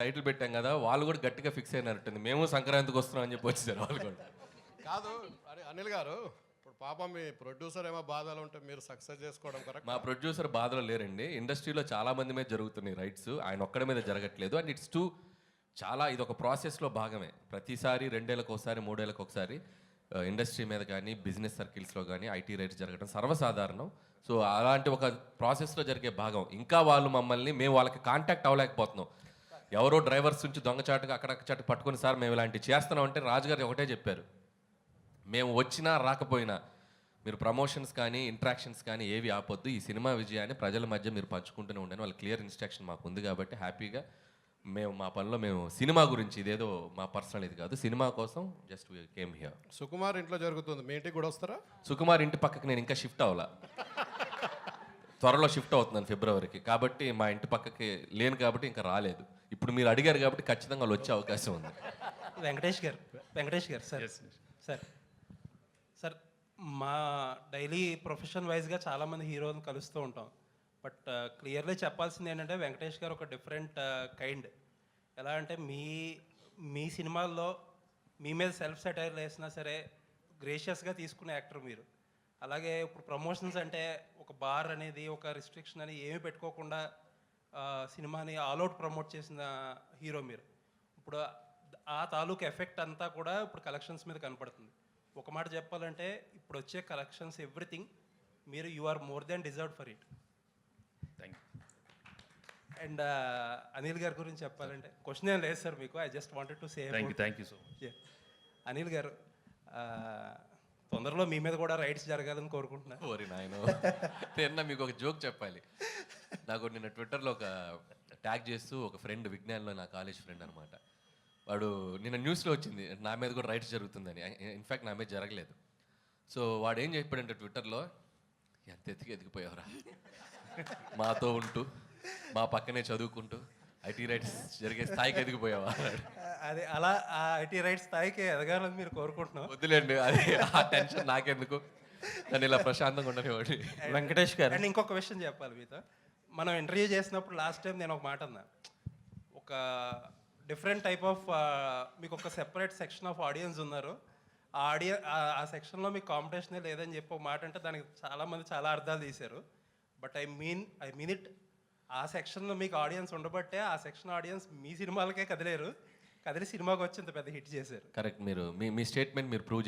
Title పెట్టాం కదా, వాళ్ళు కూడా గట్టిగా ఫిక్స్ అయినట్టుంది. మేము సంక్రాంతికి వస్తున్నాం అని చెప్పి వచ్చేసారు వాళ్ళు కూడా. కాదు అనిల్ గారు, ఇప్పుడు పాపం మీ ప్రొడ్యూసర్ ఏమో బాధలు ఉంటే మీరు సక్సెస్ చేసుకోవడం కరెక్ట్. మా ప్రొడ్యూసర్ బాధలో లేరండి. ఇండస్ట్రీలో చాలా మంది మీద జరుగుతున్నాయి రైట్స్, ఆయన ఒక్కడి మీద జరగట్లేదు. అండ్ ఇట్స్ టూ చాలా ఇది ఒక ప్రాసెస్లో భాగమే. ప్రతిసారి 2 ఏళ్ళకి ఒకసారి 3 ఏళ్ళకి ఒకసారి ఇండస్ట్రీ మీద కానీ బిజినెస్ సర్కిల్స్లో కానీ ఐటీ రైట్స్ జరగడం సర్వసాధారణం. సో అలాంటి ఒక ప్రాసెస్లో జరిగే భాగం. ఇంకా వాళ్ళు మమ్మల్ని, మేము వాళ్ళకి కాంటాక్ట్ అవ్వలేకపోతున్నాం. ఎవరో డ్రైవర్స్ నుంచి దొంగచాటుగా అక్కడక్కడ పట్టుకుని సార్ మేము ఇలాంటివి చేస్తున్నాం అంటే రాజుగారు ఒకటే చెప్పారు, మేము వచ్చినా రాకపోయినా మీరు ప్రమోషన్స్ కానీ ఇంట్రాక్షన్స్ కానీ ఏవి ఆపొద్దు, ఈ సినిమా విజయాన్ని ప్రజల మధ్య మీరు పంచుకుంటూనే ఉండండి. వాళ్ళ క్లియర్ ఇన్స్ట్రక్షన్ మాకు ఉంది కాబట్టి హ్యాపీగా మేము మా పనిలో మేము సినిమా గురించి, ఇదేదో మా పర్సనల్ ఇది కాదు, సినిమా కోసం జస్ట్ కేమ్ హియర్. సుకుమార్ ఇంట్లో జరుగుతుంది, మీ ఇంటికి కూడా వస్తారా? సుకుమార్ ఇంటి పక్కకి నేను ఇంకా షిఫ్ట్ అవ్వాలా, త్వరలో షిఫ్ట్ అవుతున్నాను ఫిబ్రవరికి. కాబట్టి మా ఇంటి పక్కకి లేను కాబట్టి ఇంకా రాలేదు. ఇప్పుడు మీరు అడిగారు కాబట్టి ఖచ్చితంగా వాళ్ళు వచ్చే అవకాశం ఉంది. వెంకటేష్ గారు సార్ సార్ మా డైలీ ప్రొఫెషన్ వైజ్గా చాలామంది హీరోని కలుస్తూ ఉంటాం. బట్ క్లియర్లీ చెప్పాల్సింది ఏంటంటే వెంకటేష్ గారు ఒక డిఫరెంట్ కైండ్. ఎలా అంటే మీ సినిమాల్లో మీ మీద సెల్ఫ్ సెటైర్ వేసినా సరే గ్రేషియస్గా తీసుకునే యాక్టర్ మీరు. అలాగే ఇప్పుడు ప్రమోషన్స్ అంటే ఒక బార్ అనేది, ఒక రిస్ట్రిక్షన్ అని ఏమీ పెట్టుకోకుండా సినిమాని ఆల్అవుట్ ప్రమోట్ చేసిన హీరో మీరు. ఇప్పుడు ఆ తాలూకు ఎఫెక్ట్ అంతా కూడా ఇప్పుడు కలెక్షన్స్ మీద కనపడుతుంది. ఒక మాట చెప్పాలంటే ఇప్పుడు వచ్చే కలెక్షన్స్ ఎవ్రీథింగ్ మీరు you are more then deserved for it. Thank you. And Anil గారి గురించి చెప్పాలంటే క్వశ్చన్ ఏం లేదు సార్ మీకు, I just wanted to say. Thank you so much. Anil గారు, తొందరలో మీ మీద కూడా రైట్స్ జరగాలని కోరుకుంటున్నాను. ఓరి నాయనో, నిన్న మీకు ఒక జోక్ చెప్పాలి. నాకు నిన్న ట్విట్టర్లో ఒక ట్యాగ్ చేస్తూ ఒక ఫ్రెండ్, విజ్ఞాన్లో నా కాలేజ్ ఫ్రెండ్ అనమాట, వాడు నిన్న న్యూస్లో వచ్చింది నా మీద కూడా రైట్స్ జరుగుతుందని. ఇన్ఫ్యాక్ట్ నా మీద జరగలేదు. సో వాడు ఏం చెప్పాడంటే ట్విట్టర్లో, ఎంత ఎదిగిపోయావురా, మాతో ఉంటూ మా పక్కనే చదువుకుంటూ ఐటీ రైట్స్ జరిగే స్థాయికి ఎదిగిపోయావా అన్నాడు. అది అలా ఆ ఐటీ రైట్స్ స్థాయికి ఎదగాలని మీరు కోరుకుంటున్నాం. వద్దులేండి, అది ఆ టెన్షన్ నాకెందుకు, నన్ను ఇలా ప్రశాంతంగా ఉండనివ్వండి. వెంకటేష్ గారు, అండ్ ఇంకొక విషయం చెప్పాలి మీతో. మనం ఇంటర్వ్యూ చేసినప్పుడు లాస్ట్ టైం నేను ఒక మాట అన్నా, ఒక డిఫరెంట్ టైప్ ఆఫ్ మీకు ఒక సెపరేట్ సెక్షన్ ఆఫ్ ఆడియన్స్ ఉన్నారు, ఆ సెక్షన్లో మీకు కాంపిటీషనే లేదని చెప్పి ఒక మాట అంటే దానికి చాలామంది చాలా అర్థాలు తీశారు. But I mean it. ఆ సెక్షన్లో మీకు ఆడియన్స్ ఉండబట్టే ఆ సెక్షన్ ఆడియన్స్ మీ సినిమాలకే కదిలేరు, కదిలి సినిమాకి వచ్చి ఇంత పెద్ద హిట్ చేశారు. కరెక్ట్, మీరు మీ స్టేట్మెంట్ మీరు ప్రూవ్